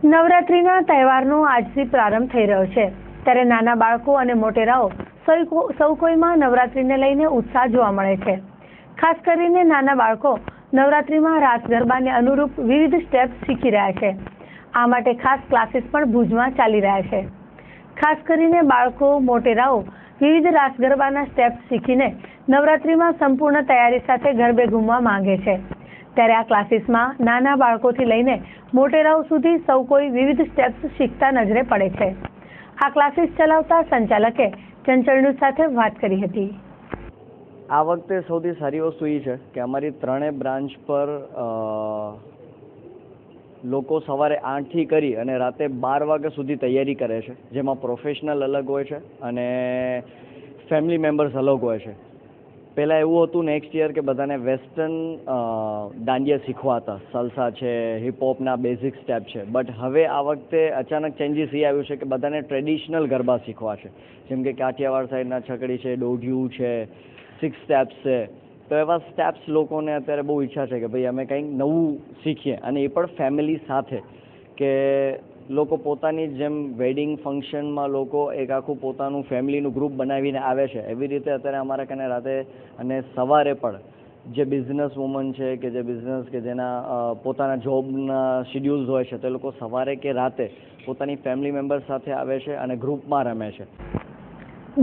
નવરાત્રિના તહેવારનો આજથી પ્રારંભ થઈ રહ્યો છે ત્યારે નાના બાળકો અને મોટેરાઓ સૌ કોઈમાં નવરાત્રિને લઈને ઉત્સાહ જોવા મળે છે। ખાસ કરીને નાના બાળકો નવરાત્રિમાં રાસ ગરબાને અનુરૂપ વિવિધ સ્ટેપ્સ શીખી રહ્યા છે। આ માટે ખાસ ક્લાસીસ પણ ભુજમાં ચાલી રહ્યા છે। ખાસ કરીને બાળકો મોટેરાઓ વિવિધ રાસ ગરબાના સ્ટેપ્સ શીખીને નવરાત્રિમાં સંપૂર્ણ તૈયારી સાથે ગરબે ઘૂમવા માંગે છે। ત્યારે આ ક્લાસીસમાં નાના બાળકોથી લઈને મોટેરાઓ સુધી સૌ કોઈ વિવિધ સ્ટેપ્સ શીખતા નજરે પડે છે। આ ક્લાસીસ ચલાવતા સંચાલકે ચંચળ ન્યૂઝ સાથે વાત કરી હતી। આ વખતે સૌથી સારી વસ્તુ એ છે કે અમારી ત્રણેય બ્રાન્ચ પર લોકો સવારે 8 થી કરી અને રાતે 12 વાગ્યા સુધી તૈયારી કરે છે, જેમાં પ્રોફેશનલ અલગ હોય છે અને ફેમિલી મેમ્બર્સ અલગ હોય છે। પહેલાં એવું હતું નેક્સ્ટ યર કે બધાને વેસ્ટર્ન દાંડિયા શીખવાતા, સલસા છે, હિપહોપના બેઝિક સ્ટેપ છે, બટ હવે આ વખતે અચાનક ચેન્જીસ એ આવ્યું છે કે બધાને ટ્રેડિશનલ ગરબા શીખવા છે, જેમ કે કાઠિયાવાડ સાઈડના છકડી છે, દોઢિયું છે, 6 સ્ટેપ્સ છે। તો એવા સ્ટેપ્સ લોકોને અત્યારે બહુ ઈચ્છા છે કે ભાઈ અમે કંઈક નવું શીખીએ, અને એ પણ ફેમિલી સાથે, કે લોકો પોતાની જેમ વેડિંગ ફંક્શનમાં લોકો એક આખું પોતાનું ફેમિલીનું ગ્રુપ બનાવીને આવે છે, એવી રીતે અત્યારે અમારા કને રાતે અને સવારે પણ જે બિઝનેસ વુમન છે કે જે બિઝનેસ કે જેના પોતાના જોબના શિડ્યુલ્સ હોય છે, તે લોકો સવારે કે રાતે પોતાની ફેમિલી મેમ્બર સાથે આવે છે અને ગ્રુપમાં રમે છે।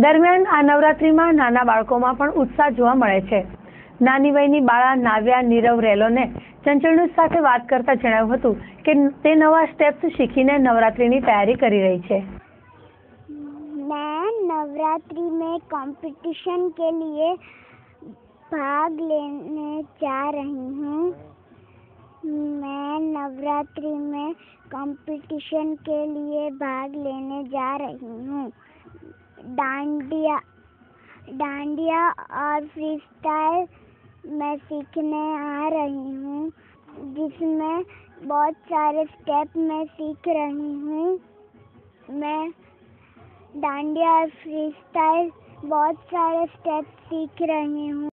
દરમિયાન આ નવરાત્રિમાં નાના બાળકોમાં પણ ઉત્સાહ જોવા મળે છે। નાની વયની બાળા નાવ્યા નીરવ રેલોને ચંચળ ન્યૂઝ સાથે વાત કરતા જણાવ્યું હતું કે તે નવા સ્ટેપ્સ શીખીને નવરાત્રિની તૈયારી કરી રહી છે। मैं नवरात्रि में कंपटीशन के लिए भाग लेने जा रही हूँ। मैं नवरात्रि में कंपटीशन के लिए भाग लेने जा रही हूँ। डांडिया और फ्री स्टाइल मैं सीखने आ रही हूँ, जिसमें बहुत सारे स्टेप मैं सीख रही हूँ। मैं डांडिया और फ्री स्टाइल बहुत सारे स्टेप सीख रही हूँ।